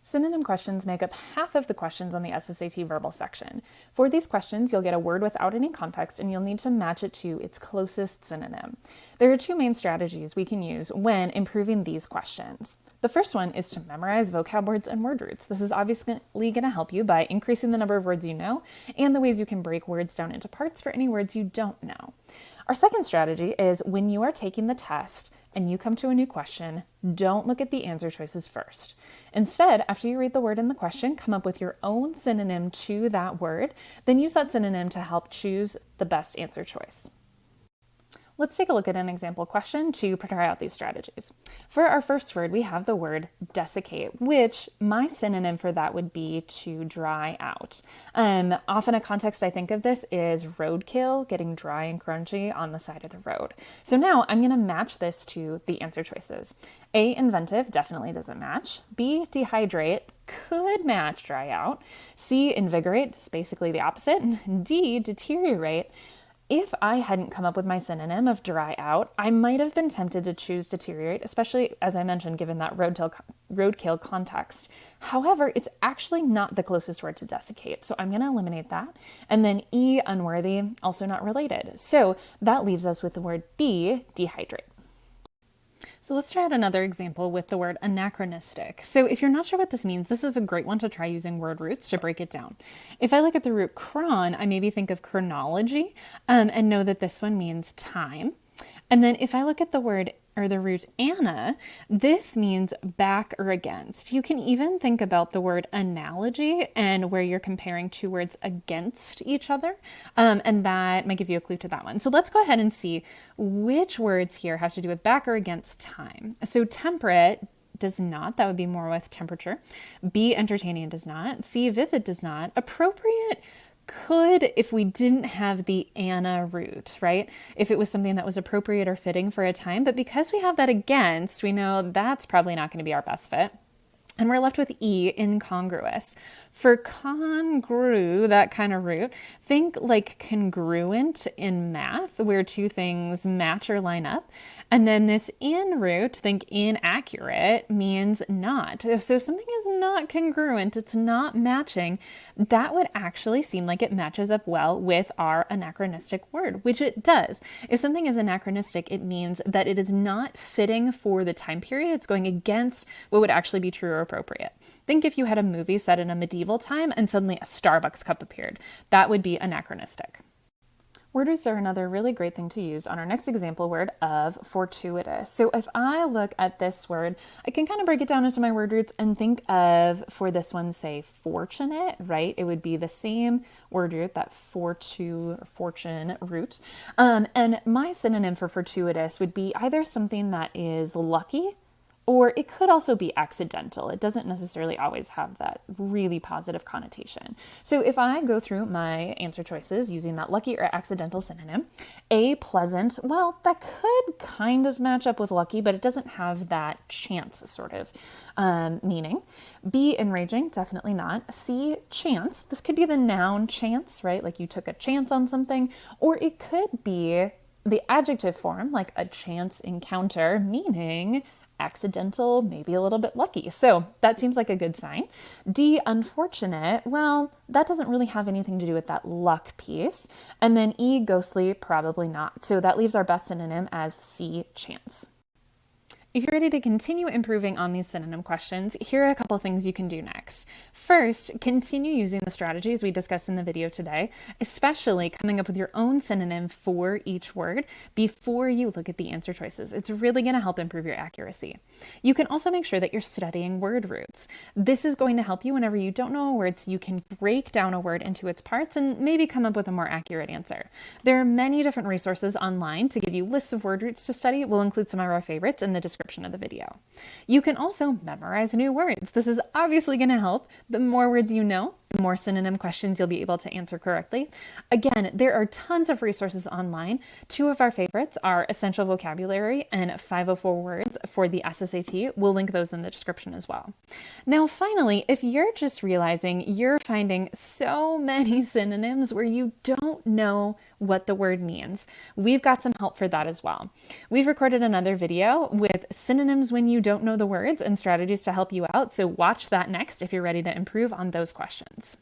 Synonym questions make up half of the questions on the SSAT verbal section. For these questions, you'll get a word without any context and you'll need to match it to its closest synonym. There are two main strategies we can use when improving these questions. The first one is to memorize vocab words and word roots. This is obviously going to help you by increasing the number of words you know and the ways you can break words down into parts for any words you don't know. Our second strategy is when you are taking the test and you come to a new question, don't look at the answer choices first. Instead, after you read the word in the question, come up with your own synonym to that word, then use that synonym to help choose the best answer choice. Let's take a look at an example question to try out these strategies. For our first word, we have the word desiccate, which my synonym for that would be to dry out. Often a context I think of this is roadkill, getting dry and crunchy on the side of the road. So now I'm going to match this to the answer choices. A, inventive, definitely doesn't match. B, dehydrate, could match dry out. C, invigorate, it's basically the opposite. D, deteriorate. If I hadn't come up with my synonym of dry out, I might have been tempted to choose deteriorate, especially, as I mentioned, given that roadkill context. However, it's actually not the closest word to desiccate, so I'm going to eliminate that. And then E, unworthy, also not related. So that leaves us with the word B, dehydrate. So let's try out another example with the word anachronistic. So if you're not sure what this means, this is a great one to try using word roots to break it down. If I look at the root chron, I maybe think of chronology and know that this one means time. And then if I look at the word or the root ana, this means back or against. You can even think about the word analogy and where you're comparing two words against each other. And that might give you a clue to that one. So let's go ahead and see which words here have to do with back or against time. So temperate does not. That would be more with temperature. B, entertaining does not. C, vivid does not. Appropriate could if we didn't have the ana root, right? If it was something that was appropriate or fitting for a time, but because we have that against, we know that's probably not going to be our best fit. And we're left with E, incongruous. For congru, that kind of root, think like congruent in math, where two things match or line up. And then this in root, think inaccurate, means not. So if something is not congruent, it's not matching, that would actually seem like it matches up well with our anachronistic word, which it does. If something is anachronistic, it means that it is not fitting for the time period. It's going against what would actually be true or appropriate. Think if you had a movie set in a medieval time and suddenly a Starbucks cup appeared. That would be anachronistic. Word roots are another really great thing to use on our next example word of fortuitous. So if I look at this word, I can kind of break it down into my word roots and think of, for this one, say fortunate, right? It would be the same word root, that fortune root. And my synonym for fortuitous would be either something that is lucky, or it could also be accidental. It doesn't necessarily always have that really positive connotation. So if I go through my answer choices using that lucky or accidental synonym, A, pleasant, well, that could kind of match up with lucky, but it doesn't have that chance sort of meaning. B, enraging, definitely not. C, chance. This could be the noun chance, right? Like you took a chance on something, or it could be the adjective form, like a chance encounter, meaning accidental, maybe a little bit lucky. So that seems like a good sign. D, unfortunate. Well, that doesn't really have anything to do with that luck piece. And then E, ghostly, probably not. So that leaves our best synonym as C, chance. If you're ready to continue improving on these synonym questions, here are a couple things you can do next. First, continue using the strategies we discussed in the video today, especially coming up with your own synonym for each word before you look at the answer choices. It's really going to help improve your accuracy. You can also make sure that you're studying word roots. This is going to help you whenever you don't know a word, so you can break down a word into its parts and maybe come up with a more accurate answer. There are many different resources online to give you lists of word roots to study. We'll include some of our favorites in the description of the video. You can also memorize new words. This is obviously going to help. The more words you know, the more synonym questions you'll be able to answer correctly. Again, there are tons of resources online. Two of our favorites are Essential Vocabulary and 504 Words for the SSAT. We'll link those in the description as well. Now, finally, if you're just realizing you're finding so many synonyms where you don't know what the word means, we've got some help for that as well. We've recorded another video with synonyms when you don't know the words and strategies to help you out, so watch that next if you're ready to improve on those questions.